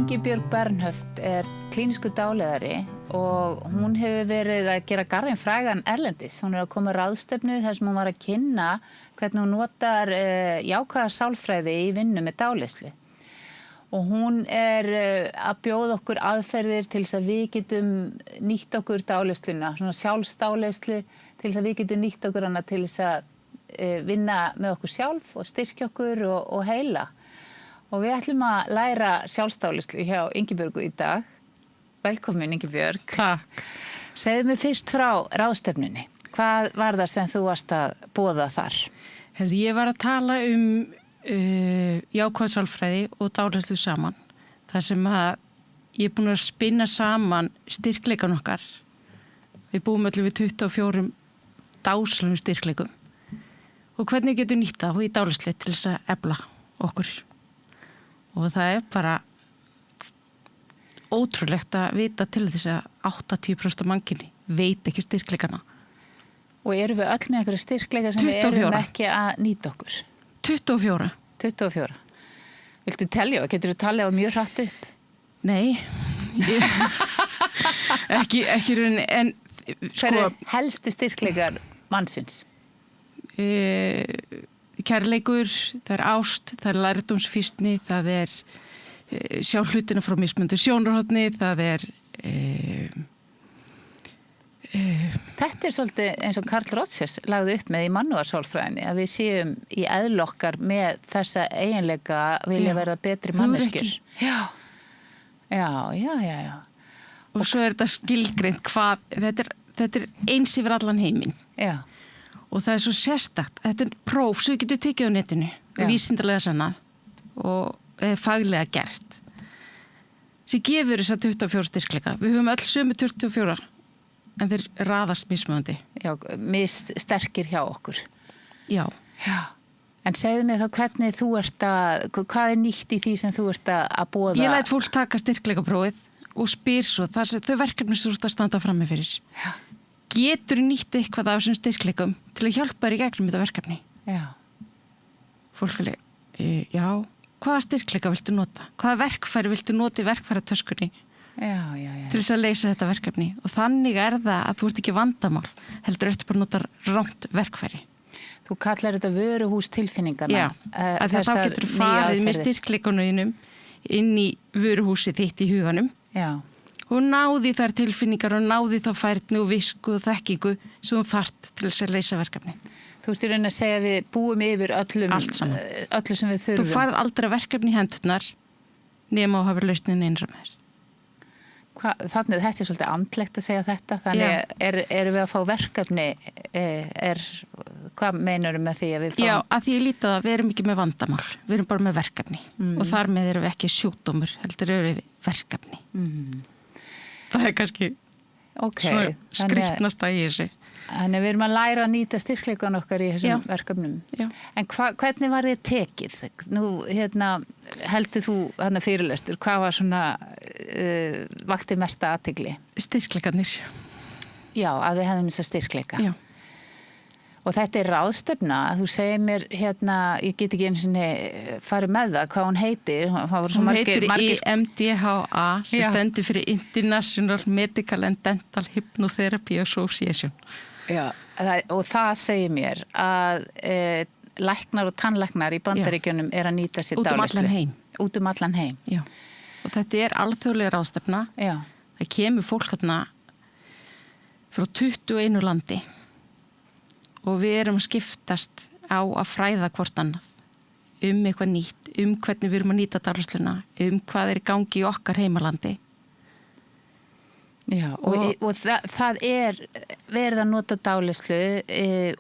Ingibjörg Bernhöft klínískur dáleiðari og hún hefur verið að gera garðinn frægan erlendis. Hún að koma á ráðstefnu þar sem hún var að kynna hvernig hún notar jákvæða sálfræði í vinnu með dáleiðslu. Og hún að bjóða okkur aðferðir til þess að við getum nýtt okkur dáleiðsluna, svona sjálfsdáleiðslu til þess að við getum nýtt okkur hana til þess að vinna með okkur sjálf og styrkja okkur og heila. Og við ætlum að læra sjálfsdáleiðslu hjá Ingibjörgu í dag. Velkomin Ingibjörg. Takk. Segðu mig fyrst frá ráðstefnunni. Hvað var það sem þú varst að boða þar? Ég var að tala jákvæð sálfræði og dáleiðslu saman. Það sem að ég búin að spinna saman styrkleikan okkar. Við búum öll við 24 dásamlegum styrkleikum. Og hvernig getum nýtt það í dáleiðslu til þess að efla okkur. Og það bara ótrúlegt að vita til þess að 80% af mannkyni veit ekki styrkleikana. Og erum við öll með einhverja styrkleika sem 24. Við erum ekki að nýta okkur? 24. 24. Viltu telja? Getur þú talið á mjög hratt upp? Nei. ekki rauninni, en Hver helstu styrkleikar mannsins? Kærleikur, það ást, það lærdómsfýsni, það sjá hlutina frá mismunandi sjónarhorni, það Þetta svolítið eins og Carl Rogers lagði upp með í mannúðarsálfræðinni, að við séum í eðlokkar með þessa eiginleika vilja verða betri manneskjur. Já. Og svo þetta skilgreint hvað, þetta eins yfir allan heiminn. Já. Og það svo sérstakt, þetta próf sem við getum tekið á netinu, vísindalega sannað og faglega gert, sem gefur þess að 24 styrkleika. Við höfum öll sömu 24, en þeir raðast mismunandi. Já, missterkir hjá okkur. Já. En segðu mig þá hvernig þú hvað nýtt í því sem þú að boða? Ég læt fólk taka styrkleikaprófið og spyr svo þau verkefni sem þú ert að standa frammi fyrir. Já. Getur nýtt eitthvað af þessum styrkleikum til að hjálpa þér í gegnum þetta verkefni? Já. Fólk vilja, já, hvaða styrkleika viltu nota? Hvaða verkfæri viltu nota í verkfæratöskunni? Já. Til þess að leysa þetta verkefni. Og þannig það að þú ert ekki vandamál, heldur eftir bara að nota rangt verkfæri. Þú kallar þetta vöruhús tilfinningana. Já, að þá getur þú farið með styrkleikunum inn í vöruhúsið þitt í huganum. Já. Og náði þær tilfinningar og náði þá færni og visku og þekkingu sem þú þarft til þess að leysa verkefni. Þú ert í raun að segja að við búum yfir öllu sem við þurfum. Þú farð aldrei verkefni í hendurnar nema að hafa lausnin innra með þér. Þannig þetta svolítið andlegt að segja þetta. Þannig erum við að fá verkefni, hvað meinar með því að við fáum? Já, að því ég líti að við erum ekki með vandamál, við erum bara með verkefni og þar með erum við ekki sjúkdómur, heldur erum við verkefni. Það kannski skriftnasta í þessu. Þannig við erum að læra að nýta styrkleikan okkar í þessum verkefnum. Já. En hvernig var þér tekið? Nú, heldur þú fyrirlestur, hvað var svona vakti mesta athygli? Styrkleikarnir. Já, að við hefðum þessa styrkleika. Já. Og þetta ráðstefna, þú segir mér ég get ekki einu sinni farið með það, hvað hún heitir. Hún heitir IMDHA, sem stendur fyrir International Medical and Dental Hypnotherapy Association. Já, og það segir mér að læknar og tannlæknar í Bandaríkjunum að nýta sér dáleiðslu. Út allan heim. Já, og þetta alþjóðlega ráðstefna. Já. Það kemur fólk frá 21 landi. Og við erum að skiptast á að fræða hvort annað eitthvað nýtt, hvernig við erum að nýta dáleiðsluna, hvað í gangi í okkar heimalandi. Já, og það verið að nota dáleiðslu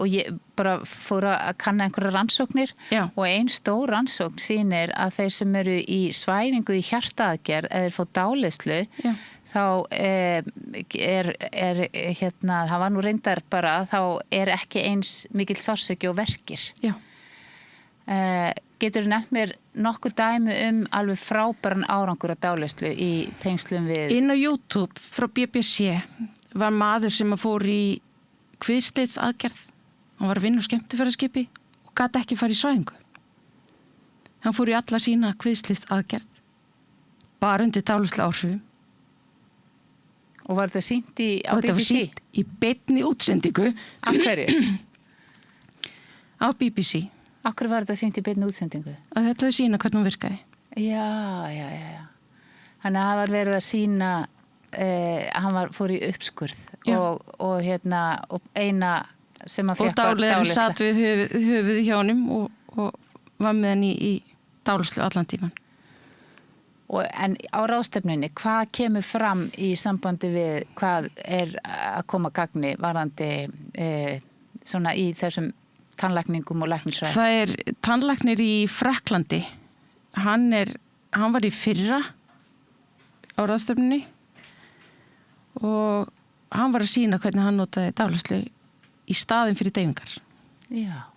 og ég bara fór að kanna einhverja rannsóknir. Já. Og ein stór rannsókn sýnir að þeir sem eru í svæfingu í hjartaaðgerð eða fá dáleiðslu, þá það var nú reyndar bara, þá ekki eins mikill sársauki og verkir. Já. Getur þú nefnt mér nokkuð dæmi alveg frábæran árangur af dáleiðslu í tengslum við? Inn á YouTube frá BBC var maður sem fór í kviðsleitsaðgerð. Hann var að vinna á skemmtiferðaskipi og gat ekki farið í svæfingu. Hann fór í alla sína kviðsleitsaðgerð. bara undir dálislu áhrifum. Og var þetta sýnt á Og þetta var BBC? sýnt í beinni útsendingu Af hverju? á BBC. Af hverju var þetta sýnt í beinni útsendingu? Að þetta er sína hvernig hún virkaði. Já. Þannig að það var verið að sýna, hann fór í uppskurð og eina sem að Og fékk var dáliðurinn dálisla. satt við höfuð hjá honum og var með hann í dálislu allan tíman. En á ráðstefnunni, hvað kemur fram í sambandi við hvað er að koma gagni varðandi svona í þessum tannlækningum og læknisfræði? Það er tannlæknir í Frakklandi. Hann var í fyrra á ráðstefnunni og hann var að sýna hvernig hann notaði dálislu í staðin fyrir deyfingar. Já.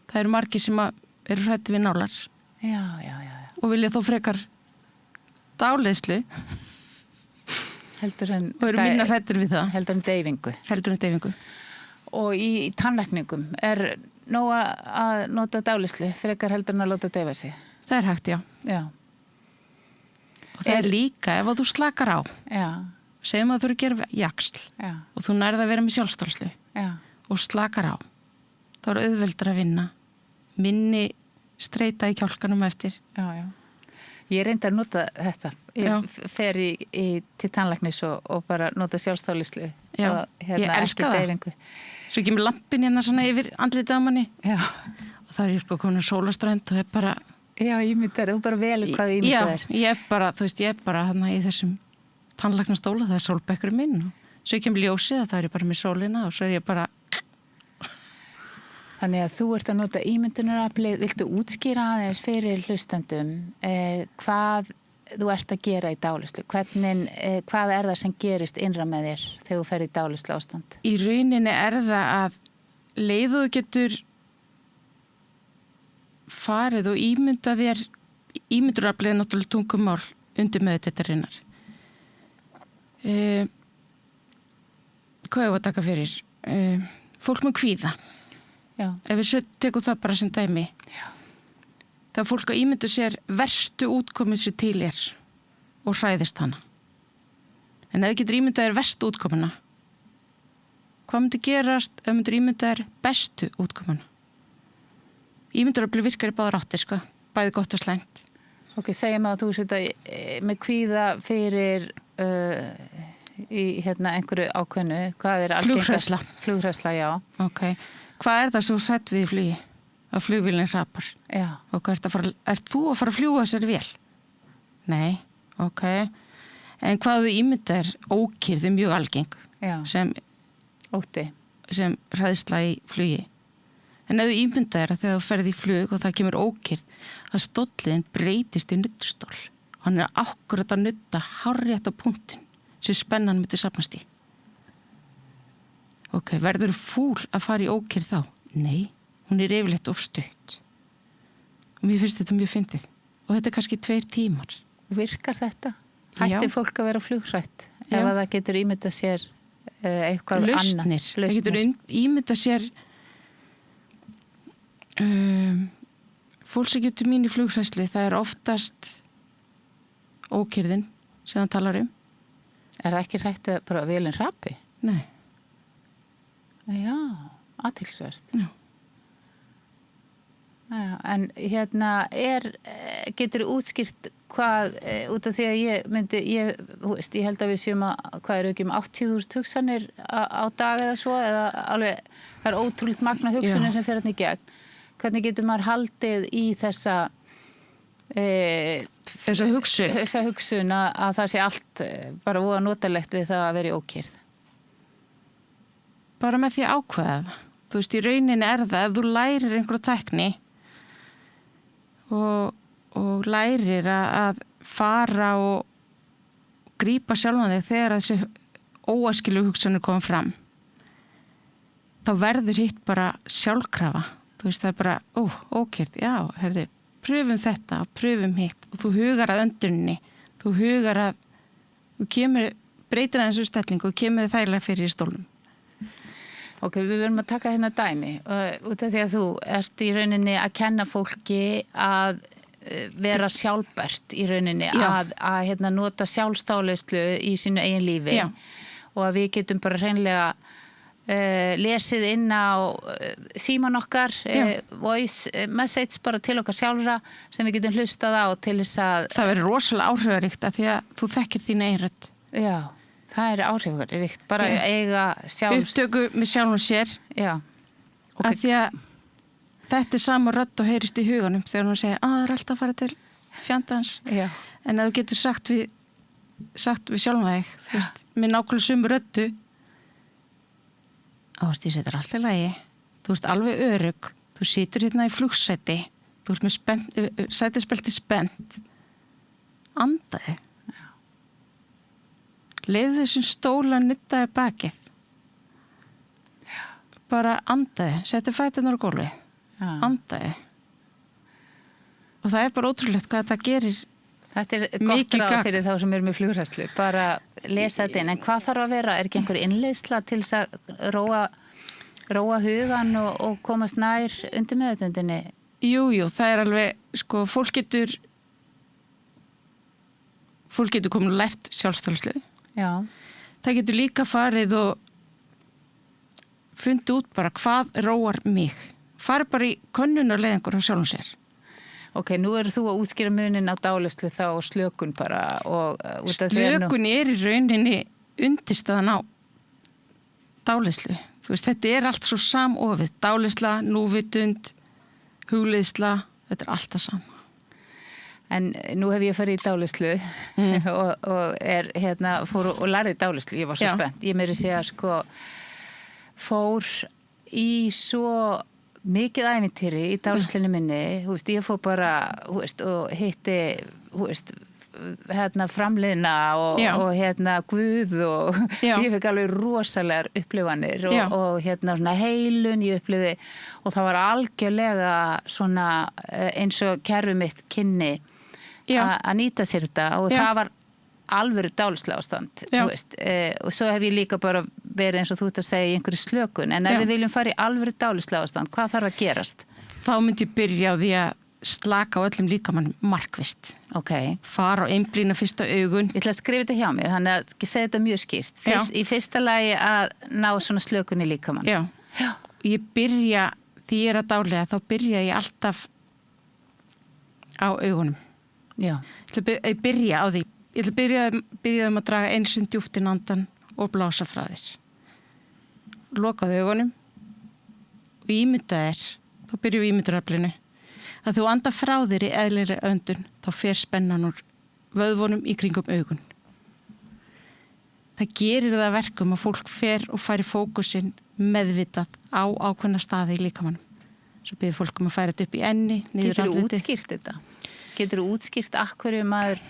Það eru margir sem eru hræddir við nálar Já. og vilja þó frekar dálislu og eru minna hræddir við það. Heldur deyfingu. Heldur deyfingu. Og í tannlækningum er nóg að nota dálislu frekar heldur en að láta deyfa sig? Það er hægt, já. Já. Og það er líka ef þú slakar á. Já. Segjum að þú eru að gera jaxl og þú nærð að vera með sjálfstálslu og slakar á. Þá er auðveldar að vinna. Minni streita í kjálkanum eftir. Já. Ég reyndi að nota þetta. Ég fer til tannlæknis og bara nota sjálfstálslu. Já, ég elska það. Svo kemur lampin hérna svona yfir andlitið á manni. Já. Og það er komin sólaströnd og bara... Já, þú bara velur hvað þú ímyndar þér. Já, ég er bara hérna í þessum tannlæknastóla, það er sólbekkurinn minn og svo kemur ljósið að það er ég bara með sólina og svo er ég bara... Þannig að þú ert að nota ímyndunaraflið. Viltu útskýra aðeins fyrir hlustendum hvað þú ert að gera í dálislu? Hvað er það sem gerist innra með þér þegar þú fer í dálislu ástand? Í rauninni er það að leiðu þú getur farið og ímynda þér, ímyndunaraflið er náttúrulega tungumál undir meðvitaðarinnar. Hvað er að taka fyrir? Fólk með kvíða. Já. Ef við tekum það bara sem dæmi. Já. Það er fólk að ímynda sér verstu útkomið sér til og hræðist hana. En ef þú getur ímyndað þér verstu útkomuna, hvað myndi gerast ef myndir ímynda þér bestu útkomuna? Ímyndunaraflið virkar í báðar áttir, sko. Bæði gott og slæmt. Ok, segjum að þú setja með kvíða fyrir í einhverju ákveðnu. Hvað er algengast? Flughræðsla, já. Ok. Hvað er það svo sætt við í flugi? Að flugvélinn hrapar. Já. Og ert þú að fara að fljúga sér vel? Nei, ok. En hvað þú ímyndar ókyrð er mjög algeng. Já. Ótti. Sem hræðsla í flugi. En ef þú ímyndar að þegar þú ferð í flug og það kemur ókyrð, að stóllin breytist í nuddstól. Hann er akkurat að nudda hárrétt á punktin sem spennan myndi safnast í. Ok, verður fúl að fara í ókyrð þá? Nei, hún er yfirleitt of stutt. Og mér finnst þetta mjög fyndið. Og þetta er kannski 2 tímar. Virkar þetta? Hættir fólk að vera flughrætt? Ef að það getur ímyndað sér eitthvað annað? Lausnir. Það getur ímyndað sér fólk sem getur mín í flughræðslu, það er oftast ókyrðin sem það talar um. Er það ekki hrætt að bara vélinn hrapi? Nei. Já, athyglisvert. Já. En getur útskýrt hvað, út af því að ég held að við séum að, hvað eru ekki 80.000 hugsanir á dag eða svo, eða alveg, það er ótrúlega magna hugsanir sem fer hérna í gegn. Hvernig getur maður haldið í þessa hugsun að það sé allt bara voða notalegt við það að vera í ókyrð? Bara með því að ákveða það. Þú veist, í rauninni er það, ef þú lærir einhverja tækni og lærir að fara og grípa sjálfan þig þegar þessi óæskilu hugsanir koma fram, þá verður hitt bara sjálfkrafa. Þú veist, það er bara, ókyrð, já, herðu, pröfum þetta og pröfum hitt og þú hugar að önduninni, þú hugar að, þú breytir að þessu stellingu og kemur þægilega fyrir í stólnum. Ok, við verðum að taka hérna dæmi út af því að þú ert í rauninni að kenna fólki að vera sjálfbært í rauninni að hérna, nota sjálfsdáleyslu í sínu eigin lífi og að við getum bara hreinlega lesið inn á síman okkar voice message bara til okkar sjálfra sem við getum hlustað á til þess að það verður rosalega áhrifaríkt að því að þú þekkir þín eigin rödd. Já, það er áhrifaríkt bara eiga upptöku með sjálfum sér að því að þetta er sama rödd og heyrist í huganum þegar hún segir það er alltaf að fara til fjandans en að þú getur sagt við sjálfum þig með nákvæmlega sömu röddu Ásdís, þetta er alltaf lagi. Þú ert alveg örugg. Þú situr hérna í flugsæti. Þú ert með sætispelti spennt. Andaði. Leyfðu þessum stóla nuttaði bakið. Bara andaði. Settu fæturnar á gólfi. Andaði. Og það er bara ótrúlegt hvað þetta gerir. Þetta er gott ráð fyrir þá sem eru með flughræðslu. Bara lesa þetta inn. En hvað þarf að vera? Er ekki einhver innleiðsla til þess að róa hugan og komast nær undir meðutundinni? Jú, það er alveg, sko, fólk getur komin lært sjálfstæðslu. Já. Það getur líka farið og fundið út bara hvað róar mig. Farið bara í könnunarleiðingur á sjálfum sér. Ok, nú eru þú að útskýra munin á dáleyslu þá og slökun bara. Slökun er í rauninni undirstaðan á dáleyslu. Þú veist, þetta er allt svo samofið. Dáleysla, núvitund, hugleiðsla, þetta er allt það sama. En nú hef ég farið í dáleyslu og er fór og lærði dáleyslu. Ég var svo spennt. Ég meiri segja, sko, fór í svo mikið ævintýri í dáleyslinni minni. Ég fór bara, og hitti, framliðna og Guð og ég fekk alveg rosalegar upplifanir og svona heilun ég upplifi og það var algjörlega svona eins og kerfið mitt kynni að nýta sér þetta og það var alvöru dáleysla ástand og svo hef ég líka bara verið eins og þú ert að segja í einhverju slökun en ef við viljum fara í alvöru dáleysla ástand, hvað þarf að gerast? Þá myndi ég byrja á því að slaka á öllum líkamannum markvisst. Fara og einblína fyrst á augun. Ég ætla að skrifa þetta hjá mér, þannig að ég segi þetta mjög skýrt. Í fyrsta lagi að ná svona slökun í líkamann. Já. Ég byrja, því ég er að dálega, þá byrja ég alltaf á augunum. Já. Ég byrja á því. Ég ætla að byrja að draga einsund djúpt inn andan og blása frá þér. Lokaðu augunum og ímyndaðir, þá byrjum við ímyndaraflinu. Að þú anda frá þér í eðlilegri öndun, þá fer spennan úr vöðvunum í kringum augun. Það gerir það verkum að fólk fer og færi fókusinn meðvitað á ákveðna staði í líkamannum. Svo byrður fólk að færa þetta upp í enni, niður andliti. Getur þú útskýrt þetta? Getur þú útskýrt af hverju maður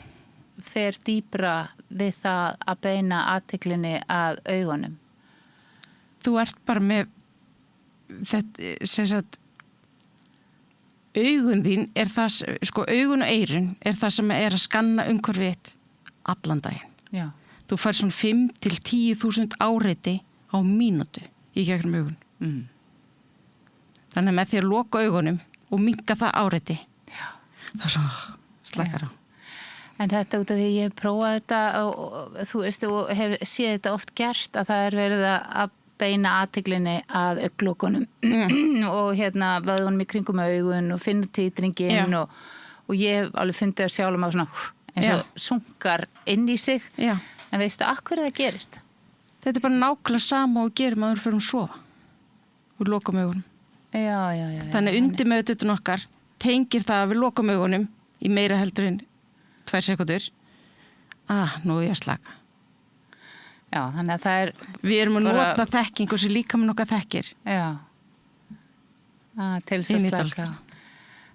fer dýpra við það að beina athyglinni að augunum? Þú ert bara með þetta, sem sagt, augun þín er það, sko, augun og eyrun er það sem er að skanna umhverfið allan daginn. Já. Þú fær svona 5 til 10.000 áreiti á mínútu í gegnum augun. Þannig að með því að loka augunum og minnka það áreiti, þá svo slakar á. En þetta út af því ég hef prófað þetta og þú veist, og hef séð þetta oft gert að það er verið að beina athyglinni að augnlokunum og vöðunum í kringum augun og finna titringin og ég hef alveg fundið að sjálfum á svona eins og sunkar inn í sig. Já. En veistu, af hverju það gerist? Þetta er bara nákvæmlega sama og gerum að við fyrir að sofa og lokum augunum. Já. Þannig undir meðutun okkar tengir það að við lokum augunum í meira heldur en 2 sekúndur. Nú er ég að slaka. Já, þannig að það er... Við erum að nota þekkingu sem líkamann okkar þekkir. Já. Til þess að slaka.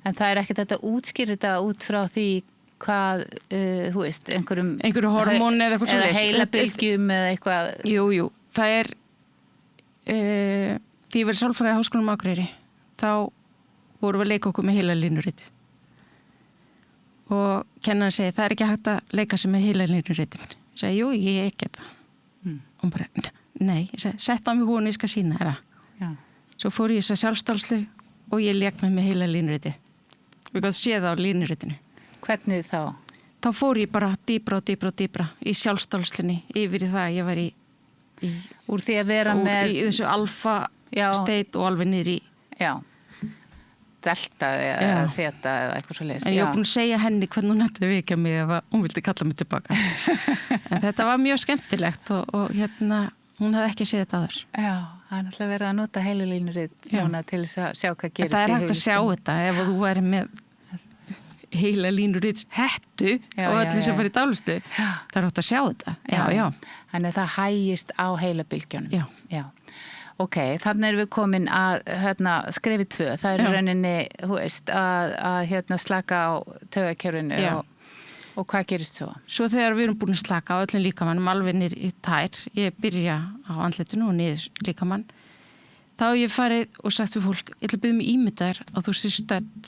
En það er ekkert þetta útskýra þetta út frá því hvað, þú veist, einhverju hormón eða eitthvað svoleiðis. Eða heilabylgjum eða eitthvað. Jú. Það er, því ég verið sálfræði í Háskólanum á Akureyri, þá vorum við að leika okkur með heilalínurit. Og kennarinn segi, það er ekki hægt að leika sig með heilalínuritin. Ég segi, jú, ég ekki þetta. Og hún bara, nei, ég segi, sett á mig hún, ég skal sína það. Já. Svo fór ég þess að sjálfstálslu og ég lék með heilalínuriti. Við gáttum séð það á línuritinu. Hvernig þá? Þá fór ég bara dýpra í sjálfstálslinni yfir í það að ég var í Úr því að vera með... í þessu alfa state og alveg niður í... Já, delta eða þeta eða eitthvað svo leys. En ég var búin að segja henni hvernig hún nætti vekja mig ef hún vildi kalla mig tilbaka. En þetta var mjög skemmtilegt og hún hafði ekki séð þetta áður. Já, það er náttúrulega verið að nota heilulínurit núna til þess að sjá hvað gerist í Það er hægt að sjá þetta ef þú væri með heila línurits hettu og öllum sem var í dálistu. Það er hægt að sjá þetta. Já. Þannig að það hægist á heilabylgjunum. Já. Ok, þannig erum við komin að skrefi 2. Það er rauninni, þú veist, að slaka á taugakerfinu og hvað gerist svo? Svo þegar við erum búin að slaka á öllum líkamannum alveg niður í tær, ég byrja á andlitinu og niður líkamann, þá hef ég farið og sagt við fólk, ég ætla að byrja mig ímyndaðir að þú sé stödd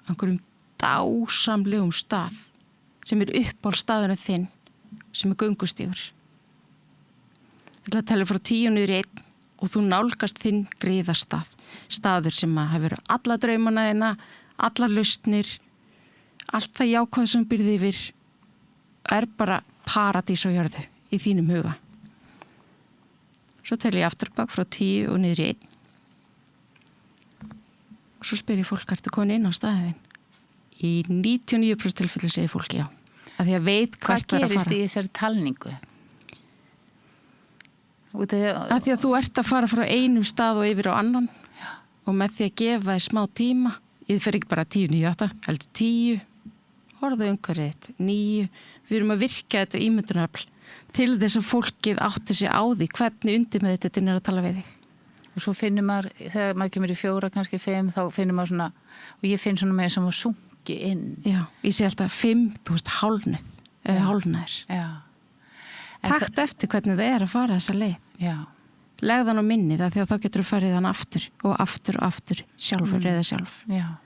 einhverjum dásamlegum stað sem er uppáhaldsstaðurinn þinn sem er göngustígur. Ég ætla að tala frá 10 niður í 1 og þú nálgast þinn griðastað, staður sem að hefur alla draumana þina, allar lausnir, allt það jákvæð sem byrði yfir er bara paradís á jörðu í þínum huga. Svo tel ég afturbak frá 10 og niður í 1 og svo spyr ég fólk, ertu komin inn á staðin? Í 99% tilfellu segir fólk já. Að því að veit hvert er að fara. Hvað gerist í þessari talningu? Að því að þú ert að fara frá einum stað og yfir á annan og með því að gefa þér smá tíma, ég fer ekki bara 10, 9, 8, heldur 10, horfðu umhverfið 9, við erum að virka þetta ímyndunarafl til þess að fólkið átti sig á því hvernig undir með þetta er að tala við þig. Og svo finnur maður, þegar maður kemur í 4, kannski 5, þá finnur maður svona, og ég finn svona með sem að sungi inn. Já, ég sé alltaf 5, þú veist, hálfnið, eða hálfnær. Já. Takt eftir hvernig það er að fara þessa leið. Já. Legðan á minnið af því að þá getur þú farið hann aftur og aftur sjálfur eða sjálf. Já.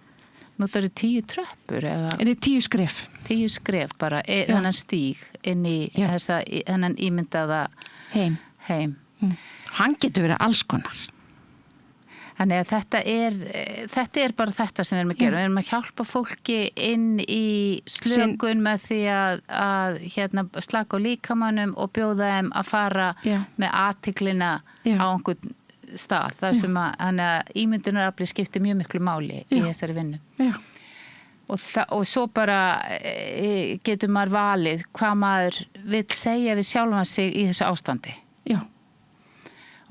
Nú það eru 10 tröppur eða? En 10 skref. 10 skref bara, þennan stíg inn í þennan ímyndaða heim. Hann getur verið alls konar. Þannig að þetta er bara þetta sem við erum að gera. Við erum að hjálpa fólki inn í slökun með því að slaka á líkamannum og bjóða þeim að fara með athyglinna á einhvern stað. Það sem að ímyndunarafli skiptir mjög miklu máli í þessari vinnu. Já. Og svo bara getur maður valið hvað maður vill segja við sjálfan sig í þessu ástandi. Já.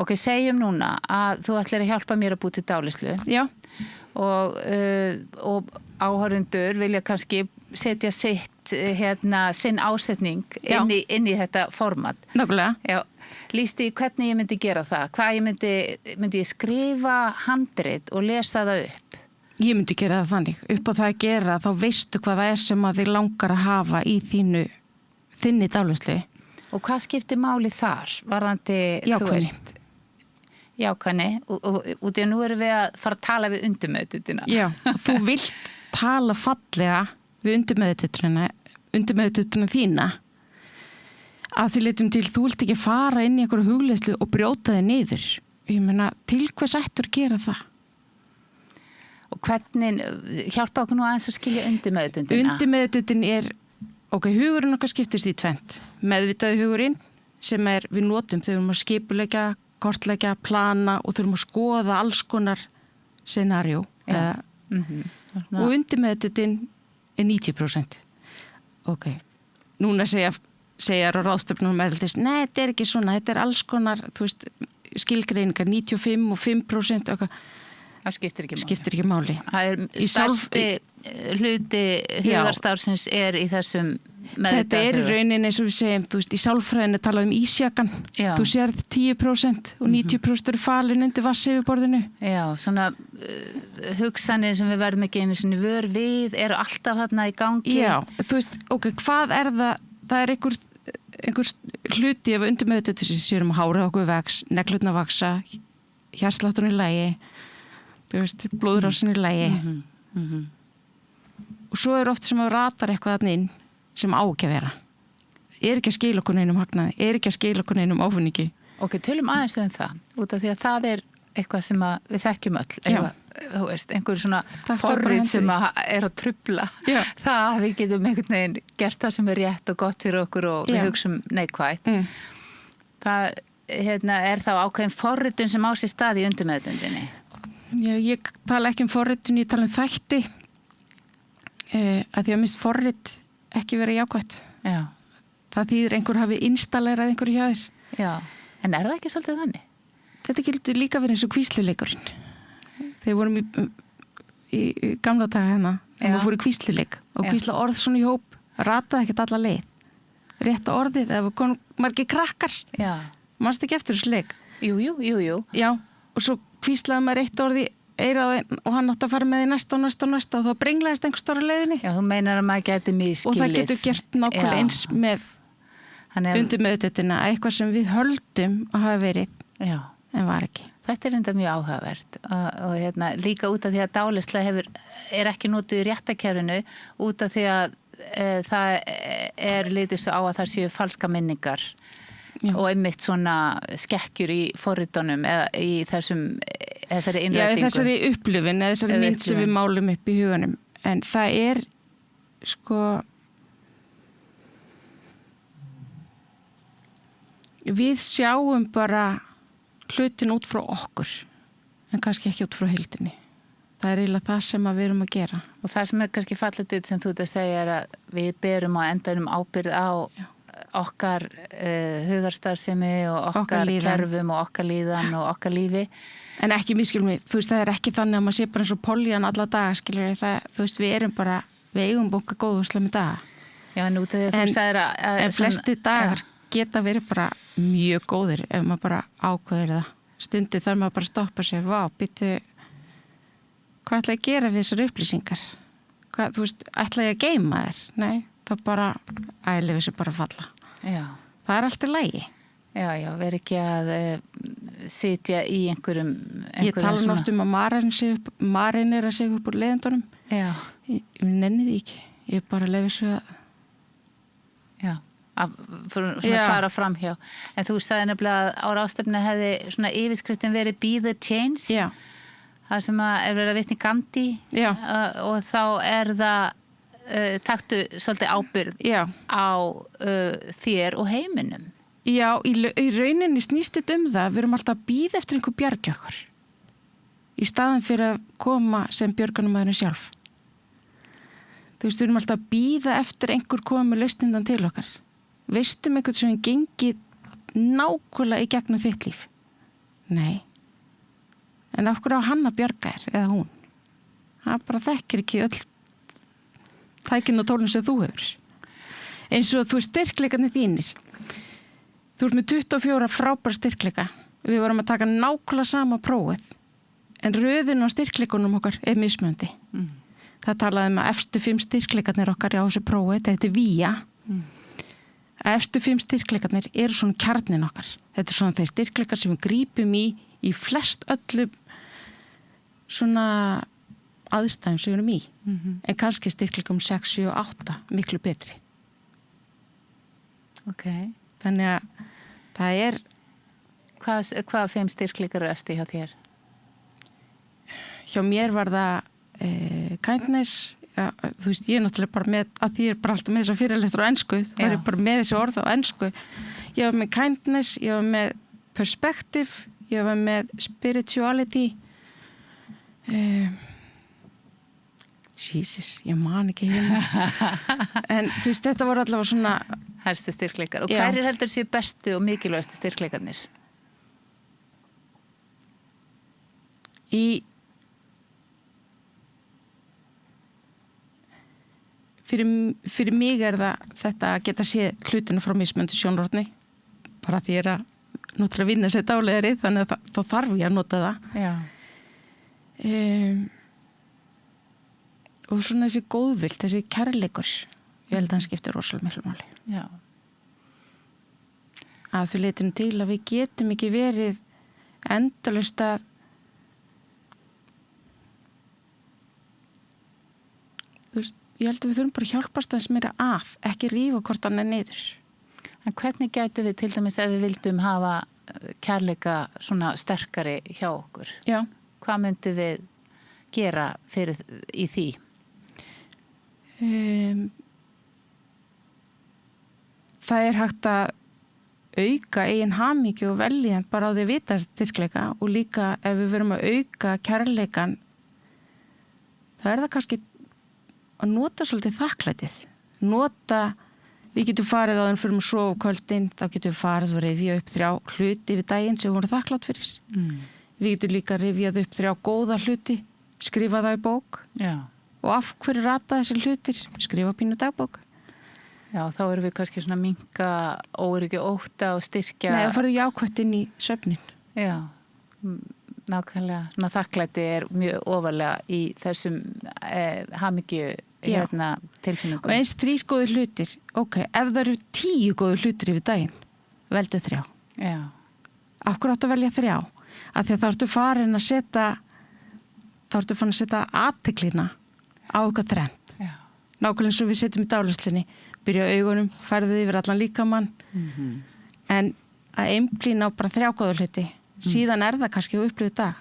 Ok, segjum núna að þú ætlir að hjálpa mér að búa til dálislu. Já. Og áhorfundur vilja kannski setja sinn ásetning inn í þetta format. Nákvæmlega. Já. Lýstu í hvernig ég myndi gera það. Hvað ég myndi ég skrifa handrit og lesa það upp? Ég myndi gera það þannig. Upp á það að gera, þá veistu hvað það er sem að þig langar að hafa í þinni dálislu. Og hvað skiptir máli þar? Varðandi, þú veist... Jákvæðni, og því að nú erum við að fara að tala við undirmeðvitundina. Já, þú vilt tala fallega við undirmeðvitundina þína að því leitum til, þú vilt ekki fara inn í einhverju hugleiðslu og brjóta þig niður. Ég meina, til hvers ættur að gera það? Og hvernig, hjálpa okkur nú aðeins að skilja undirmeðvitundina? Undirmeðvitundin er, hugurinn okkar skiptist í 2. Meðvitaði hugurinn sem við notum þegar við erum að skipuleggja, kortleggja, plana og þurfum að skoða alls konar scenarió. Og undirmeðvitundin er 90%. Ok, núna segja á ráðstöfnum erlendis, nei, þetta er ekki svona, þetta er alls konar, þú veist, skilgreiningar 95 og 5%. Það skiptir ekki máli. Það er stærsti hluti hugarstarfsins er í þessum meðvitaða. Þetta er raunin eins og við segjum, þú veist, í sálfræðinni tala ísjakan. Þú sérð 10% og 90% eru falin undir vatnsyfirborðinu. Já, svona hugsanir sem við verðum ekki einu sinni vör við eru alltaf þarna í gangi. Já, þú veist, hvað er það? Það er einhver hluti af undirmeðvitað sem séum hárið okkur vex, neglurnar vaxa, hjartslátturinn í lagi, þú veist, blóðrásin í lagi. Og svo er oft sem að ratar eitthvað þarna inn sem á ekki að vera. Er ekki að skila okkur neinum hagnaði, er ekki að skila okkur neinum áfunningi. Ok, tölum aðeins það, út af því að það er eitthvað sem við þekkjum öll. þú veist, einhver svona Það þarf bara að forrit henda sem því. er að trubla Já. það að við getum einhvern veginn gert það sem er rétt og gott fyrir okkur og Já. við hugsum neikvætt. Það er þá ákveðin forritun sem á sér stað í undirmeðvitundinni. Já, ég tala ekki um forritun, ég tala um þætti að því að minnst forrit ekki vera jákvætt. Já. Það þýðir einhver hafi installerað einhverju hjá þér. Já, en er það ekki svolítið þannig? Þetta gildur líka verið eins og kvísluleikurinn. Þegar vorum í gamla daga hérna, þegar við fórum í kvísluleik og kvísla orð svona í hóp, rataði ekkert alla leið. Rétta orðið, eða kom margir krakkar. Já. Manstu ekki eftir þessu leik? Jú. Já, og svo kvíslaði maður eitt orði eirað og hann átti að fara með í næsta og þá brenglaðist einhver stóra leiðinni. Já, þú meinar að maður geti miskilið. Og það getur gert nákvæmlega eins með undirmeðvitundina, eitthvað sem við höldum að hafa verið, en var ekki. Þetta er enda mjög áhugavert og líka út af því að dáleiðsla er ekki notuð í réttarkerfinu út af því að það er litið svo á að það séu falska minningar. Já. Og einmitt svona skekkjur í forritunum eða í þessari innrætingu. Já, þessari upplifin eða þessari mynd sem við málum upp í huganum. En það er við sjáum bara hlutin út frá okkur en kannski ekki út frá heildinni. Það er eiginlega það sem við erum að gera. Og það sem er kannski fallið sem þú ert að segja er að við berum á endanum ábyrgð á okkar hugarstarfsemi og okkar kerfum og okkar líðan og okkar lífi. En ekki miskilum við, þú veist, það er ekki þannig að maður sé bara eins og Pollyanna alla daga, skilur það, þú veist, við erum bara, við eigum bóka góð og slemmi daga. Já, en út af því að þú sagðir að en flesti dagar geta verið bara mjög góðir ef maður bara ákveður það. Stundi þarf maður bara að stoppa sig, býttu, hvað ætla ég að gera við þessar upplýsingar? Hvað, þú veist, ætla ég að geyma þér? Nei, það bara, æli við þessu bara falla. Já. Það er alltaf lægi. Já, veri ekki að sitja í einhverjum ég tala oft að marinn er að segja upp úr leiðendunum. Já. Ég nenni því ekki. Ég bara lefi svo að fara fram hjá. En þú sagði nefnilega að á ráðstefnu hefði svona yfirskriftin verið Be the Change. Já. Það sem er verið að vitni Gandhi. Já. Og þá er það taktu svolítið ábyrgð á þér og heiminum. Já, í rauninni snýst þetta það. Við erum alltaf að bíða eftir einhver bjargi okkur. Í staðan fyrir að koma sem björgunarmaðurinn sjálf. Þú veist, við erum alltaf að bíða eftir einhver komi lausnindan til okkar. Veistum einhvern sem gengið nákvæmlega í gegnum þitt líf? Nei. En af hverju á hann að bjarga þér, eða hún? Það bara þekkir ekki öll tækin og tólun sem þú hefur. Eins og þú styrkleikarnir þínir. Þú ert með 24 frábæra styrkleika. Við vorum að taka nákvæmlega sama prófið. En röðin á styrkleikunum okkar er mismunandi. Það talaði að efstu 5 styrkleikarnir okkar á þessu prófið, þetta er VIA. Efstu 5 styrkleikarnir eru svona kjarnin okkar. Þetta er svona þeir styrkleikar sem við grípum í flest öllum svona aðstæðum sem við erum í. En kannski styrkleikum 6, 7 og 8 miklu betri. Ok. Þannig að það er... Hvað 5 styrkleikar eru eftir hjá þér? Hjá mér var það kindness, þú veist, ég er náttúrulega bara með, að því ég er bara alltaf með þess að fyrirlestur á ensku, þá er ég bara með þessi orð á ensku. Ég var með kindness, ég var með perspective, ég var með spirituality. Jesus, ég man ekki hérna. En þú veist, þetta voru allavega svona... Helstu styrkleikar. Og hverjir heldur séu bestu og mikilvægstu styrkleikarnir? Fyrir mig er það þetta að geta séð hlutina frá mismunandi sjónarhorni. Bara því ég er að náttúrulega vinna sér dálegari, þannig að þá þarf ég að nota það. Já. Og svona þessi góðvild, þessi kærleikur, ég held að hann skiptir rosalega miklu máli. Já. Að þú leitum til að við getum ekki verið endalaust að þú veist, ég held að við þurfum bara að hjálpast aðeins meira að, ekki rífa hvort hann niður. En hvernig gætu við til dæmis ef við vildum hafa kærleika svona sterkari hjá okkur? Já. Hvað myndum við gera í því? Það hægt að auka eigin hamingju og veljan bara á því að vita styrkleika og líka ef við verum að auka kærleikan það það kannski að nota svolítið þakklætið. Við getum farið á þenn fyrir að sofa kvöldin, þá getum við farið og rifja upp 3 hluti við daginn sem við vorum þakklátt fyrir. Við getum líka rifjað upp 3 góða hluti, skrifa það í bók. Já. Og af hverju rata þessi hlutir? Skrifa pínu dagbók. Já, þá erum við kannski svona minnka óryggi ótta og styrkja. Nei, það farið jákvætt inn í svefnin. Já, nákvæmlega. Þakklæti mjög ofarlega í þessum hamingju tilfinningum. Og eins 3 góðir hlutir. Ok, ef það eru 10 góðir hlutir yfir daginn, veldu 3. Já. Af hverju áttu að velja 3? Af því að þá ertu farin að setja athyglina á eitthvað trend. Já. Nákvæmlega eins og við setjum í dálæslinni, byrja á augunum, færðu yfir allan líkamann, en að einblína á bara 3 góða hluti, síðan það kannski á upplifðu dag,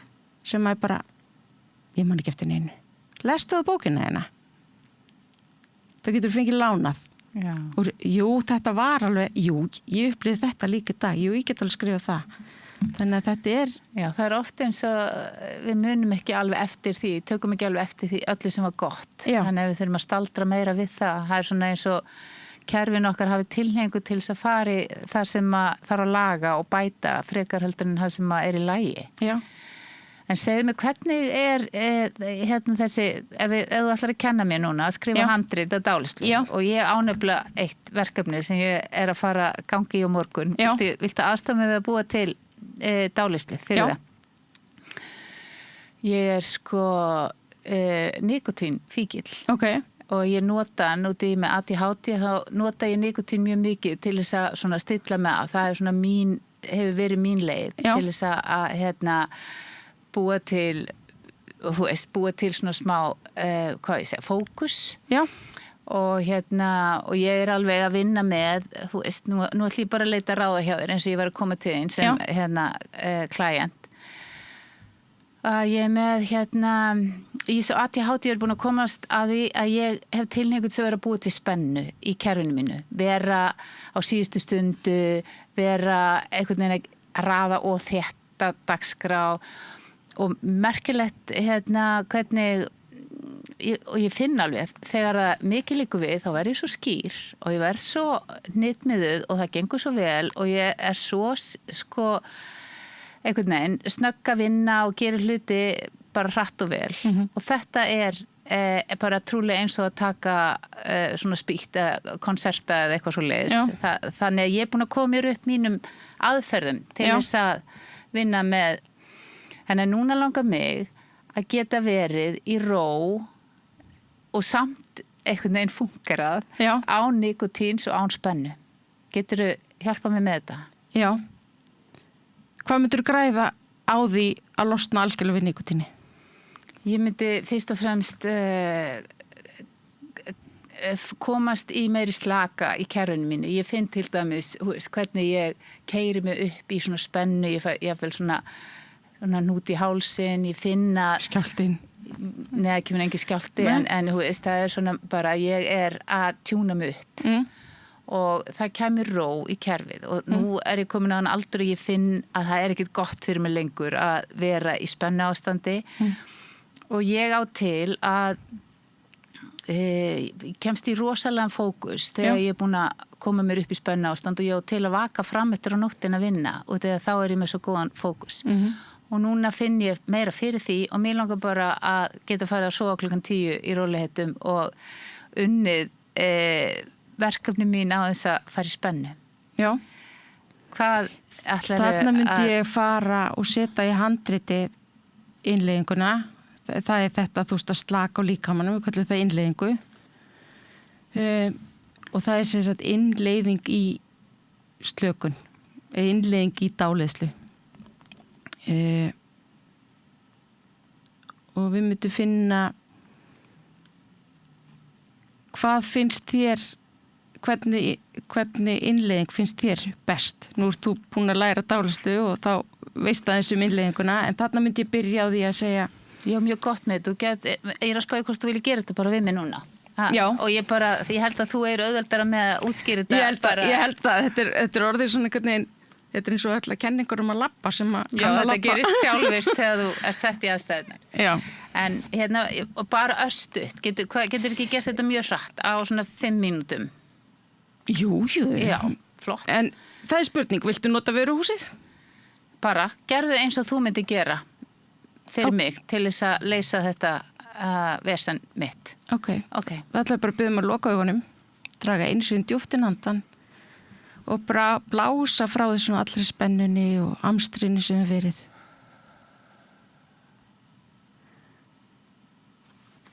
sem bara, ég man ekki eftir neinu. Lestu það bókina hérna? Það getur fengið lánað. Já. Og þetta var alveg, ég upplifði þetta líka í dag, ég get alveg skrifa það. Þannig að þetta Já, það oft eins og við munum ekki alveg eftir því, tökum ekki alveg eftir því öllu sem var gott. Já. Þannig að við þurfum að staldra meira við það. Það svona eins og kerfin okkar hafi tilhneigingu til þess að fari þar sem þarf að laga og bæta frekar heldur en það sem í lagi. Já. En segðu mig, hvernig þessi, ef þú ætlar að kenna mér núna að skrifa handrit að dálæslu og ég ánefnilega eitt verkefni sem ég að fara gangi í á morgun. Viltu aðstoða mig við að búa til dálæslu fyrir það? Ég sko nikotínfíkill. Ok. Og ég nota hann úti með ADHD, þá nota ég nikotín mjög mikið til þess að svona stilla með að það svona hefur verið mín leið til þess að búa til svona smá fókus. Já. Og og ég alveg að vinna með nú ætlum ég bara að leita ráða hjá þér eins og ég var að koma til þín sem klient. Ég með í svo ADHD ég búin að komast að því að ég hef tilhneigingu til að vera búið til spennu í kerfinu mínu, vera á síðustu stundu, vera einhvern veginn að raða og þétta dagskrá og merkilegt hvernig og ég finn alveg þegar það mikið líku við þá verð ég svo skýr og ég verð svo hnitmiðuð og það gengur svo vel og ég svo einhvern veginn snögg að vinna og gera hluti bara hratt og vel og þetta bara trúlega eins og að taka svona spýtt konserta eða eitthvað svo leiðis. Þannig að ég er búin að koma mér upp mínum aðferðum til þess að vinna með en núna langar mig að geta verið í ró og samt einhvern veginn fungerað án nikotíns og án spennu. Geturðu hjálpað mér með þetta? Já. Hvað myndirðu græða á því að losna algjörlega við nikotíni? Ég myndi fyrst og fremst komast í meiri slaka í kerfinu mínu. Ég finn til dæmis hvernig ég keyri mig upp í svona spennu, ég finn svona nút í hálsin, ég finna skjálftinn. Nei, ekki minn engin skjálfti en það svona bara ég að tjúna mig upp og það kemur ró í kerfið og nú ég komin á þann aldur og ég finn að það ekkert gott fyrir mig lengur að vera í spennu ástandi og ég á til að ég kemst í rosalega fókus þegar ég búin að koma mér upp í spennu ástand og ég á til að vaka fram eftir á nóttin að vinna og þegar þá ég með svo góðan fókus og núna finn ég meira fyrir því og mér langar bara að geta farið að sofa klukkan 10 í rólegheitum og unnið verkefni mín á þess að fara í spennu. Já. Hvað ætlarðu að... Þarna myndi ég fara og setja í handritið innleiðinguna. Það þetta, þú veist, að slaka á líkamanum, við kallum það innleiðingu. Og það sem sagt innleiðing í slökun, innleiðing í dáleiðslu. Og við myndum finna hvað finnst þér hvernig innleiðing finnst þér best? Nú ert þú búin að læra dáleiðslu og þá veist aðeins innleiðinguna en þarna myndi ég byrja á því að segja Já, mjög gott með þetta. Ég er að spája hvort þú vilja gera þetta bara við mig núna. Já. Og ég held að þú auðveldara með að útskýra þetta. Ég held að þetta er orðið svona einhvern veginn, þetta er eins og alltaf kenningur að labba sem að Já, þetta gerist sjálfvirkt þegar þú ert sett í aðstæðunar. Já. En hérna, bara örstutt, getur ekki gert þetta mjög hratt á svona 5 mínútum? Jú. Já, flott. En það er spurning, viltu nota vöruhúsið? Bara, gerðu eins og þú myndi gera fyrir mig til þess að leysa þetta vesen mitt. Ok. Það ætla bara að byrja að loka augunum, draga eins og djúpt inn andan og blása frá þessu allri spennunni og amstrinu sem við verið.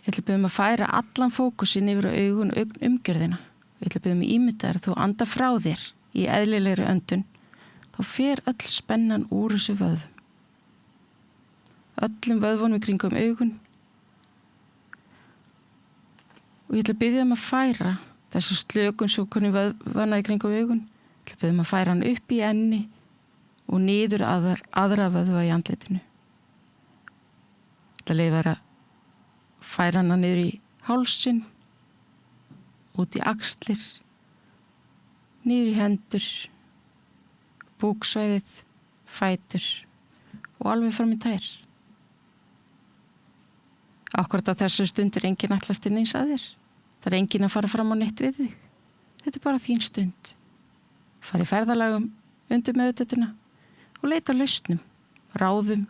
Ég ætla að byrja að færa allan fókusin yfir á augun og umgjörðina. Ég ætla að byrja að ímynda þér, þú anda frá þér í eðlilegri öndun, þá fer öll spennan úr þessu vöðvum. Öllum vöðvunum í kringum augun. Og ég ætla að byrja að færa þessu slökun sjúkunni vöðvana í kringum augun. Ég ætla að byrja að færa hann upp í enni og niður aðra vöðva í andlitinu. Ég ætla að leyfa að færa hann niður í hálsinn, út í axlir, niður í hendur, búksvæðið, fætur og alveg fram í tær. Akkúrat á þessu stund er enginn ætlast inn eins að þér. Það er enginn að fara fram á neitt við þig. Þetta er bara þín stund. Fari ferðalagum undir meðvitundina og leita lausnum, ráðum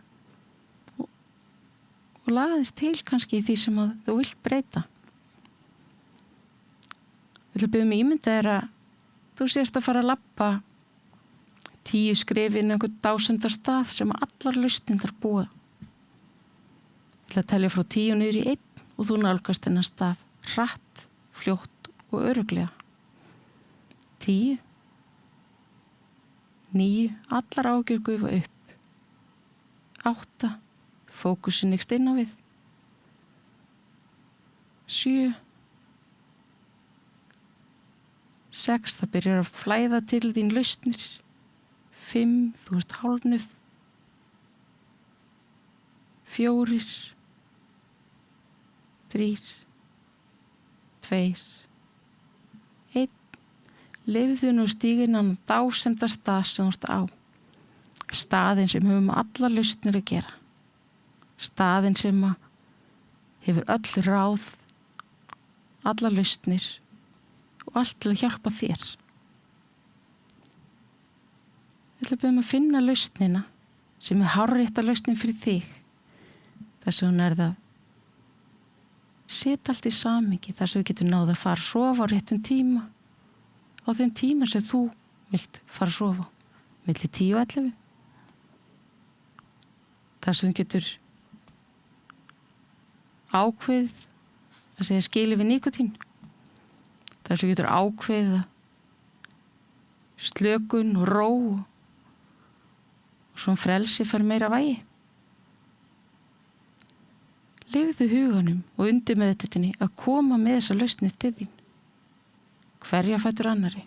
og lagaðist til kannski í því sem þú vilt breyta. Ég ætla að biðja mig ímynda þér að þú sést að fara að labba 10 skref inn einhvern dásendar stað sem allar lausnindar búa. Ég ætla að telja frá 10 niður í 1 og þú nálgast þennan stað hratt, fljótt og örugglega. 10, 9, allar ágjur gufa upp. 8, fókusin ykst inn á við. 7, 6, það byrjar að flæða til þín lausnir. 5, þú ert hálfnuð. 4, 3, 2, 1. Lifðu nú stíginan dásenda stað sem þú ert á. Staðinn sem hefur með allar lausnir að gera. Staðinn sem hefur öll ráð, allar lausnir og allt til að hjálpa þér. Ég ætla að byrja að finna lausnina sem er hárrétta lausnin fyrir þig. Þess að hún er það. Set allt í samhengi þar sem þú getur náð að fara að sofa á réttum tíma. Á þeim tíma sem þú vilt fara að sofa. Milli 10 og 11. Þar sem þú getur ákveðið að segja skilið við nikotín. Þar sem þú getur ákveðið slökun og ró og svona frelsi fær meira vægi. Lifðu huganum og undir meðvitundinni að koma með þessa lausnir til þín. Hverja fætur annarri.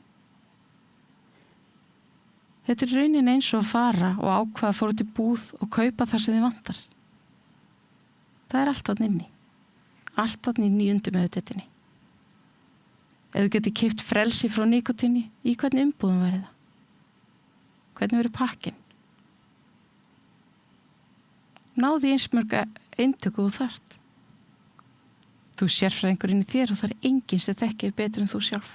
Þetta er raunin eins og að fara og ákvaða að fóra til búð og kaupa það sem þið vantar. Það er allt þarna inni. Allt þarna inni í undir meðvitundinni. Ef þú getur keypt frelsi frá nikotíni, í hvernig umbúðum verið það? Hvernig verið pakkinn? Náðu eins mörg eintöku þú þarft. Þú sérfræðingurinn í þér og það er enginn sem þekkir betur en þú sjálf.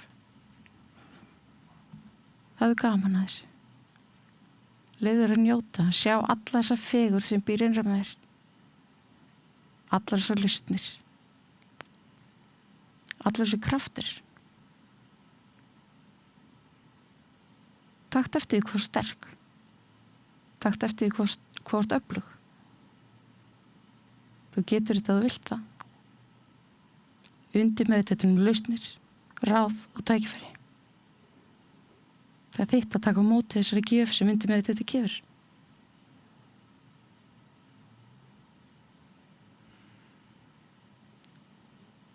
Það er gaman að þessu. Leyfðu þér að njóta, sjá alla þessa fegur sem býr innra með þér. Allar þessar lausnir. Allar þessi kraftur. Takt eftir því hvað sterk. Takt eftir því hvað öflug. Þú getur þetta að þú vilt það. Undir meðvitundinni lausnir, ráð og tækifæri. Það er þitt að taka á móti þessari gjöf sem undir meðvitundinni gefur.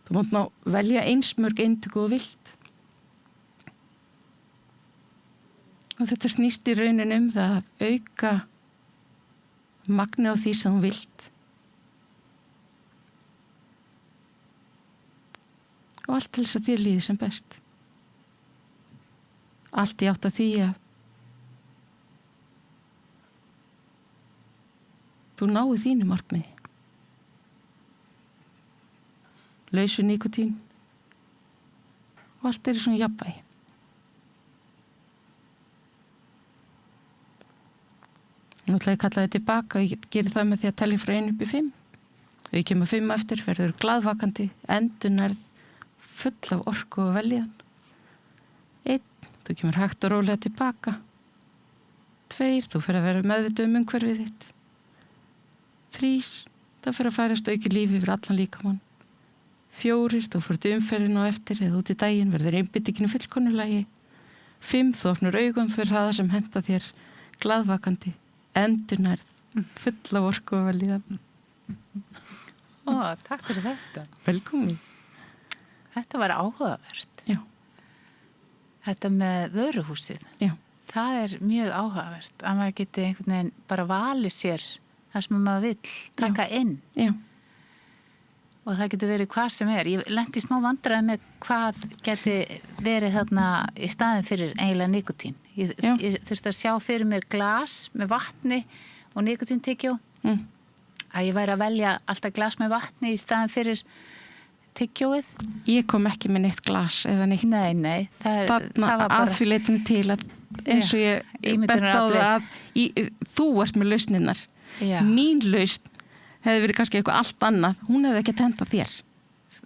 Þú mátt ná velja eins mörg eintöku og vilt. Og þetta snýst í raunin það að auka magni á því sem þú vilt. og allt til þess að þér líði sem best. Allt í átt að því að þú náir þínu markmiði. Laus við nikotín og allt í svona jafnvægi. Nú ætla ég að kalla þetta tilbaka og ég gerir það með því að telja frá 1 upp í 5. Þegar ég kemur 5 eftir, verður glaðvakandi, endurnærð, full af orku og veljan. 1, þú kemur hægt og rólega tilbaka. 2, þú fer að vera meðvituð umhverfið þitt. 3, það fer að færast auki lífi yfir allan líkamann. 4, þú fyrir til umferðin og eftir eða út í daginn, verður einbyttingin í fullkomnulagi. 5, þú opnur augun fyrir það sem henta þér glaðvakandi, endurnærð, full af orku og veljan. Takk fyrir þetta. Velkomin. Þetta var áhugavert. Já. Þetta með vöruhúsið. Já. Það er mjög áhugavert að maður geti einhvern veginn bara valið sér það sem maður vill taka inn. Já. Og það getur verið hvað sem er. Ég lenti smá vandræði með hvað geti verið þarna í staðin fyrir eiginlega nikotín. Ég þurfti að sjá fyrir mér glas með vatni og nikotíntygjó. Að ég væri að velja alltaf glas með vatni í staðin fyrir tyggjóið. Ég kom ekki með neitt glas eða neitt. Nei. Það var bara að því leitinu til að eins og ég bent á það að þú ert með lausninnar. Mín lausn hefði verið kannski eitthvað allt annað. Hún hefði ekki að tenda þér.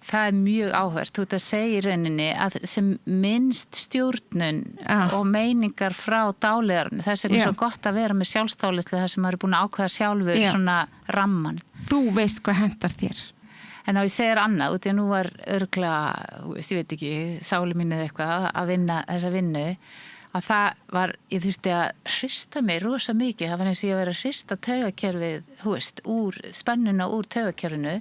Það er mjög áhvert. Þú ert að segja í rauninni að sem minnst stjórnun og meiningar frá dáleiðarinn. Það er svo gott að vera með sjálfsdáleiðslu þar sem maður er búin að ákveða sjálfur svona ramman. Þú veist hvað hendar þér. En á ég segir annað, út í að nú var örglega, ég veit ekki, sáli mín eða eitthvað að vinna þessa vinnu, að það var, ég þurfti að hrista mig rosa mikið. Það var eins og ég að vera að hrista taugakerfið, úr spennuna úr taugakerfinu.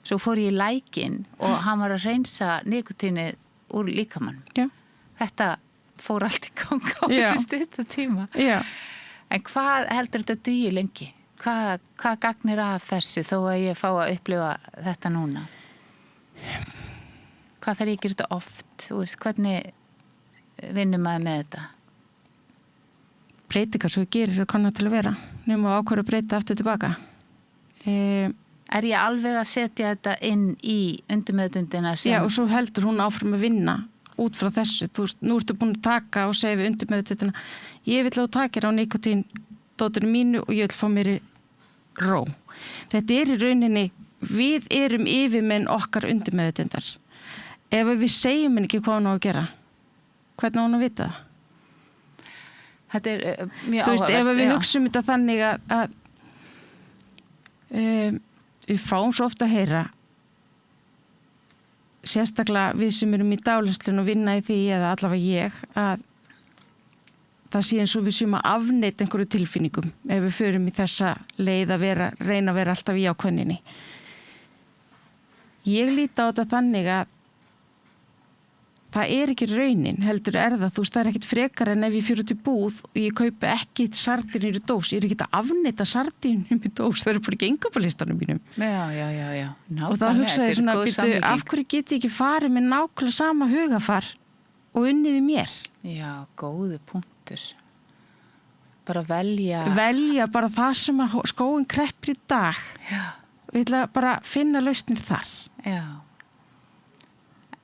Svo fór ég í lækinn og hann var að reynsa nikotínið úr líkamann. Þetta fór allt í gang á þessu stutta tíma. En hvað heldur þetta dugi lengi? Hvað gagnir af þessu þó að ég fá að upplifa þetta núna? Hvað þarf ég að gera þetta oft? Hvernig vinnum maður með þetta? Breytingar svo gerir að konna til að vera. Nú má ákveða að breyta aftur tilbaka. Er ég alveg að setja þetta inn í undirmeðvitundina sem... Já, og svo heldur hún áfram að vinna út frá þessu. Þú veist, nú ertu búin að taka og segja við undirmeðvitundina, ég vil að þú takir á nikotín dótturinn mínu og ég vil fá mér ró. Þetta er í rauninni, við erum yfirmenn okkar undirmeðvitundar. Ef við segjum henni ekki hvað hún á að gera, hvernig á hún að vita það? Þetta er mjög áhugavert. Þú veist, ef við hugsum þetta þannig að við fáum svo ofta að heyra, sérstaklega við sem erum í dáleiðslunni og vinna í því, eða allavega ég, að það sé eins og við séum að afneita einhverju tilfinningum ef við förum í þessa leið að reyna að vera alltaf í ákvönninni. Ég líti á þetta þannig að það er ekki raunin, heldur það, þú veist, það er ekkit frekar en ef ég fyrir út í búð og ég kaupi ekki sardínur í dós, ég er ekki að afneita sardínum í dós, það eru bara ekki engabalistanum mínum. Já. Og þá hugsaði ég svona, af hverju get ég ekki farið með nákvæmlega sama hugafar og unnið í mér? Já, góðu punktur. Bara velja bara það sem að skóin kreppir í dag. Já. Og ég ætla bara að finna lausnir þar. Já.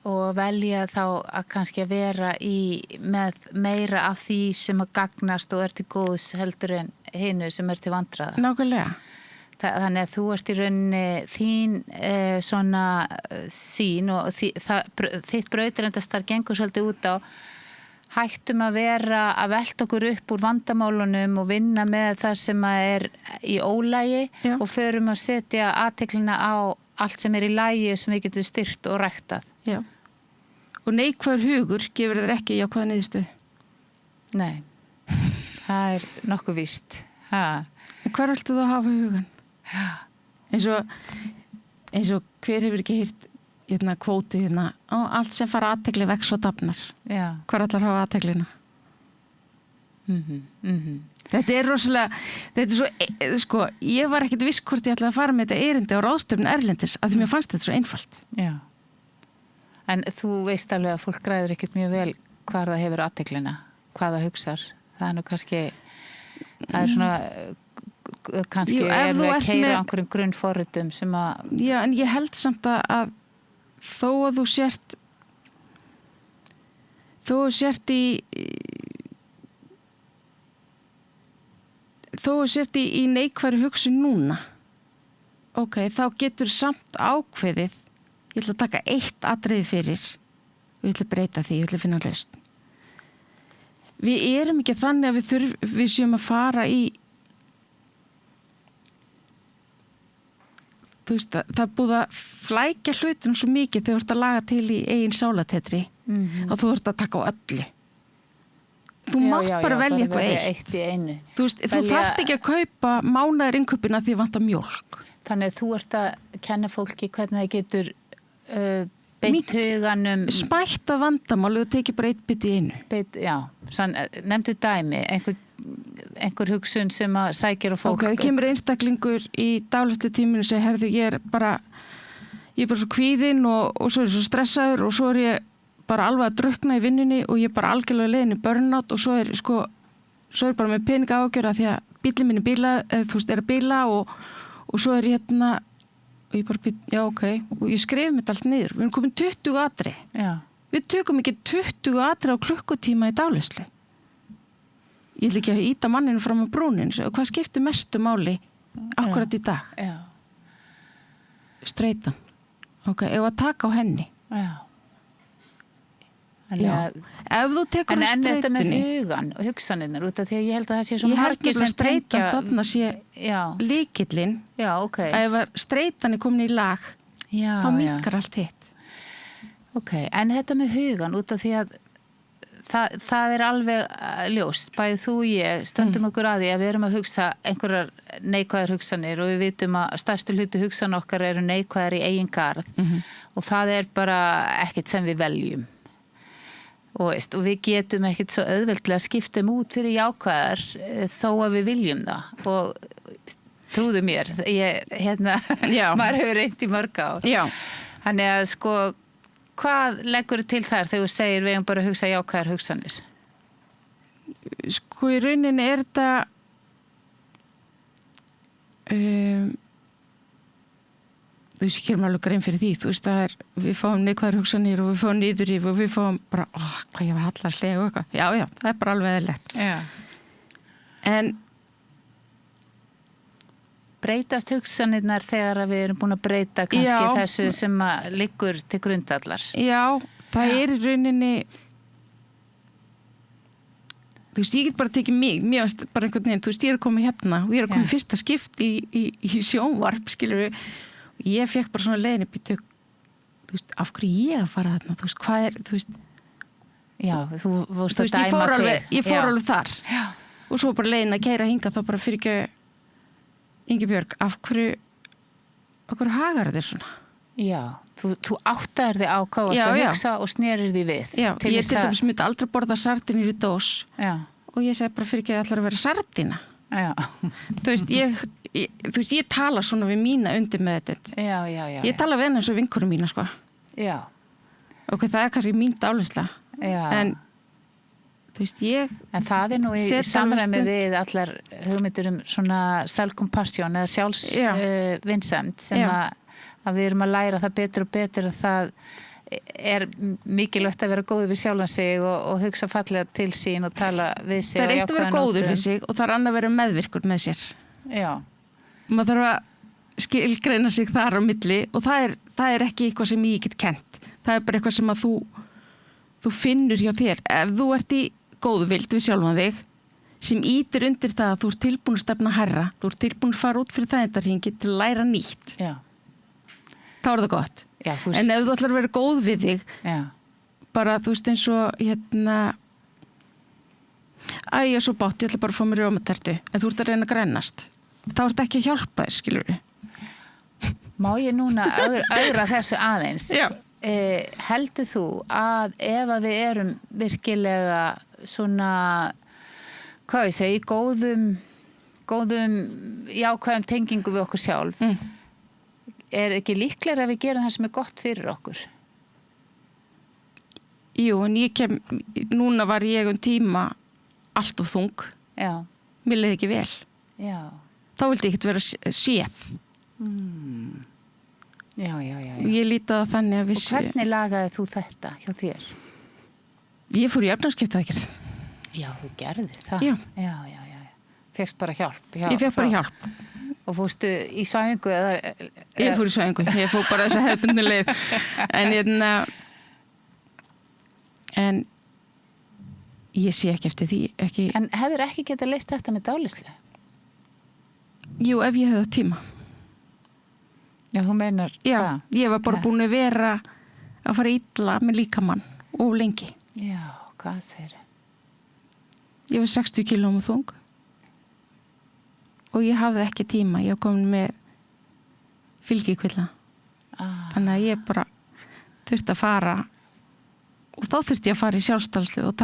Og velja þá að kannski að vera með meira af því sem að gagnast og er til góðs heldur en hinu sem er til vandræða. Nákvæmlega. Þannig að þú ert í rauninni þín svona sín og þitt brautarendastar gengur svolítið út á hættum að vera að velta okkur upp úr vandamálunum og vinna með það sem er í ólagi og förum að setja athyglina á allt sem er í lagi sem við getum styrkt og ræktað. Já. Og neikvæður hugur gefur þér ekki jákvæða niðurstöðu. Nei, það er nokkuð víst. En hvar viltu þú hafa hugan? Eins og hver hefur ekki heyrt kvóti allt sem fara athygli vex og dafnar. Já. Hvar allar hafa athyglina? Þetta er rosalega, þetta er svo, ég var ekkert viss hvort ég ætlaði að fara með þetta erindi á ráðstöfnu erlendis að því mér fannst þetta svo einfalt. Já. En þú veist alveg að fólk græður ekkert mjög vel hvar það hefur athyglina, hvað það hugsar. Það nú kannski, það svona, kannski við að keyra einhverjum grunnforritum sem að... Já, en ég held samt að þó að þú sért í neikværu hugsun núna, þá getur samt ákveðið, ég ætla að taka eitt atriði fyrir, ég ætla að breyta því, ég ætla að finna lausn. Við erum ekki þannig að við séum að fara í, þú veist, það er búið að flækja hlutum svo mikið þegar þú ert að laga til í eigin sálatetri að þú ert að taka á öllu. Þú mátt bara velja eitthvað eitt. Í einu. Þú veist, þú þarft ekki að kaupa mánaðar innkaupina því vantar mjólk. Þannig að þú ert að kenna fólki hvernig það getur beint huganum... Smætta vandamáli og tekið bara eitt bit í einu. Nefndu dæmi, einhver hugsun sem að sækir á fólk. Það kemur einstaklingur í daglegstu tíminu og segir, herðu, ég er bara svo kvíðinn og svo er ég svo stressaður og svo er ég bara alveg að drukkna í vinnunni og ég er bara algjörlega leiðin í burnout og svo er bara með peninga ágjöra því að bíllinn minn er að bíla og svo er ég og ég bara, og ég skrifum þetta allt niður. Við erum komin 20 atri. Já. Við tökum ekki 20 atri á klukkutíma í dagleyslu. Ég ætla ekki að íta manninu fram á brúnin og hvað skiptir mestu máli akkurat í dag? Já. Streitan. Ef að taka á henni. Já. Ef þú tekur á streitunni. En þetta með hugan og hugsanirnar út af því að ég held að það sé svo margir sem streitan þarna sé lykillinn. Já, ok. Að ef streitan er komin í lag, þá minnkar allt hitt. Ok, en þetta með hugan út af því að það er alveg ljóst. Bæði þú og ég stöndum okkur að því að við erum að hugsa einhverjar neikvæðar hugsanir og við vitum að stærstu hluti hugsan okkar eru neikvæðar í eigin garð og það er bara ekkert sem við veljum. Og við getum ekkert svo auðveldlega skiptum út fyrir jákvæðar þó að við viljum það og trúðu mér maður hefur reynt í mörg ár. Þannig að hvað leggur til þar þegar þú segir við eigum bara að hugsa jákvæðar hugsanir? Í rauninni er þetta þú veist, ég gerum alveg grein fyrir því, þú veist, við fáum neikvæðar hugsanir og við fáum niðurrif og við fáum bara, hvað ég var hallarslega og eitthvað. Já, það er bara alveg eðlilegt. En breytast hugsanirnar þegar við erum búin að breyta kannski þessu sem liggur til grundvallar? Já, það er í rauninni, þú veist, ég get bara tekið mér varst bara einhvern veginn, þú veist, ég er komið hérna og ég er komið fyrsta skipt í sjónvarp, skilur við. Ég fekk bara svona leiðin upp í tök, þú veist, af hverju ég að fara þarna, þú veist, hvað er, þú veist. Já, þú vorst að dæma þig. Ég fór alveg þar. Já. Og svo bara leiðin að keyra hingað þá bara fyrir ekki Ingibjörg, af hverju hagar þér svona? Já, þú áttaðir þig á hvað varst að hugsa og snerir þig við. Já, ég til dæmis myndi aldrei borða sardínur í dós. Já. Og ég segi bara fyrir ekki að ætlar að vera sardína. Já. Þú veist, ég tala svona við mína undir með þetta. Já. Ég tala við henni eins og vinkonum mína, sko. Já. Ok, það er kannski mín dálisla. Já. En, þú veist, en það er nú í samræmi við allar hugmyndir svona self-compassion eða sjálfsvinsemd sem að við erum að læra það betur og betur að það er mikilvægt að vera góður við sjálfan sig og hugsa fallega til sín og tala við sig. Það er eitt að vera góður við sig og það er annað að vera meðvirkur með sér. Já. Maður þarf að skilgreina sig þar á milli og það er ekki eitthvað sem ég get kennt. Það er bara eitthvað sem að þú finnur hjá þér. Ef þú ert í góðvild við sjálfan þig sem ítir undir það að þú ert tilbúin að stefna hærra, þú ert tilbúin að fara út fyrir þægindarhringi til að læra nýtt. Já. Þá er það gott. Já, en ef þú ætlar að vera góð við þig bara þú veist eins og ég er svo bátt, ég ætla bara að fá mér rjómatertu en þú ert að reyna að grænast þá ert ekki að hjálpa þér, skilur við. Má ég núna augra þessu aðeins? Já. Heldur þú að ef að við erum virkilega svona hvað ég segi, góðum jákvæðum tengingu við okkur sjálf er ekki líklega að við gerum það sem er gott fyrir okkur? Jú, en núna var ég tíma allt of þung. Já. Mér leiði ekki vel. Já. Þá vildi ég ekkert vera séð. Já. Og ég líti á þannig að Og hvernig lagaði þú þetta hjá þér? Ég fór í efnaskiptaaðgerð. Já, þú gerði það. Já. Fékkst bara hjálp. Ég fekk bara hjálp. Og fórstu í svæfingu eða? Ég fór í svæfingu. Ég fór bara þess að hefðbundnu leið. En ég sé ekki eftir því. En hefur ekki getað leyst þetta með dálislu? Jú, ef ég hefði tíma. Já, þú meinar Já, það? ég var bara búin að vera að fara illa með líkamann of lengi. Já, hvað segirðu? Ég var 60 kílóum þung og ég hafði ekki tíma. Ég var komin með fylgikvilla. Þannig að ég bara þurfti að fara og þá þurfti ég að fara í sjálfstæðslu og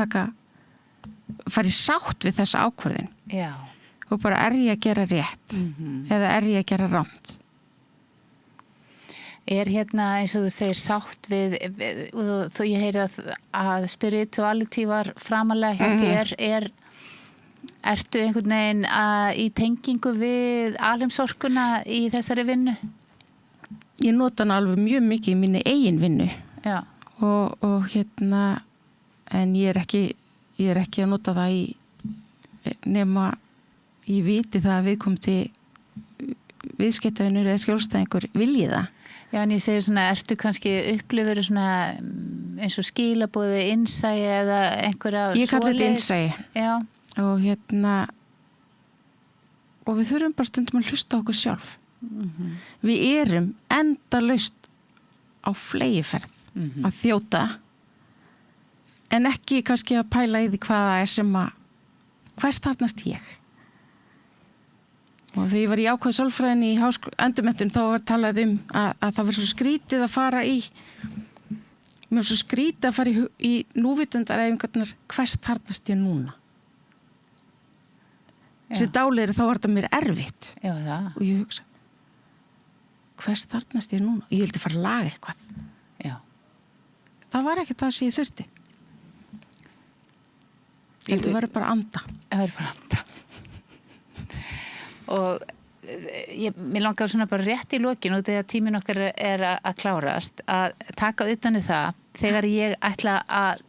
fara í sátt við þessa ákvörðin. Já. Og bara er ég að gera rétt eða er ég að gera rangt? Er eins og þú segir sátt við og þú ég heyri að spirituality var framalega hjá þér, ertu einhvern veginn í tengingu við alheimsorkuna í þessari vinnu? Ég nota hana alveg mjög mikið í minni eigin vinnu. Já. Og en ég er ekki að nota það nema ég viti það að viðkomandi viðskiptavinur eða skjólstæðingur vilji það. Já, en ég segir svona, ertu kannski upplifur svona eins og skilaboði, innsæi eða einhverja svoleiðis? Ég kalli þetta innsæi. Já. Og og við þurfum bara stundum að hlusta okkur sjálf. Við erum endalaust á fleygiferð að þjóta en ekki kannski að pæla í því hvað það er sem hvers þarnast ég. Og þegar ég var í ákveð sálfræðinni í endurmenntun þá var talað að það var svo skrítið að fara mér var svo skrítið að fara í núvitundaræfingarnar hvers þarnast ég núna. Þessi dáleiri þá var þetta mér erfitt. Já, það. Og ég hugsa, hvers þarnast ég núna? Ég vildi fara að laga eitthvað. Já. Það var ekki það sem ég þurfti. Ég vildi vera bara að anda. Það er bara að anda. Og mér langar svona bara rétt í lokinu út af því að tíminn okkar er að klárast að taka utan það þegar ég ætla að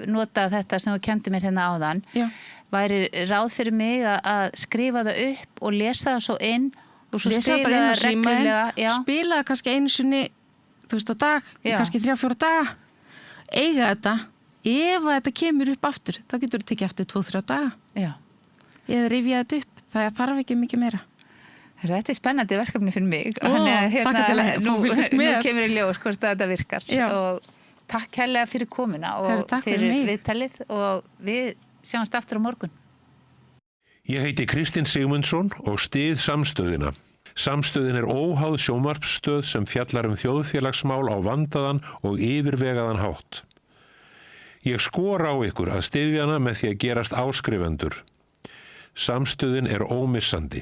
nota þetta sem þú kendi mér hérna áðan. Já. Væri ráð fyrir mig að skrifa það upp og lesa það svo inn og svo lesa spila það reglulega. Spila það kannski einu sinni á dag, kannski 3-4 daga. Eiga þetta, ef þetta kemur upp aftur, þá getur þú tekið aftur 2-3 daga. Já. Eða rifja þetta upp. Það þarf ekki mikið meira. Þetta er spennandi verkefni fyrir mig. Nú kemur í ljós hvort þetta virkar. Já. Og takk kærlega fyrir komuna og fyrir viðtalið og við sjáumst aftur á morgun. Ég heiti Kristinn Sigmundsson og styð Samstöðina. Samstöðin er óháð sjónvarpsstöð sem fjallar þjóðfélagsmál á vandaðan og yfirvegaðan hátt. Ég skora á ykkur að styðja hana með því að gerast áskrifendur. Samstöðin er ómissandi.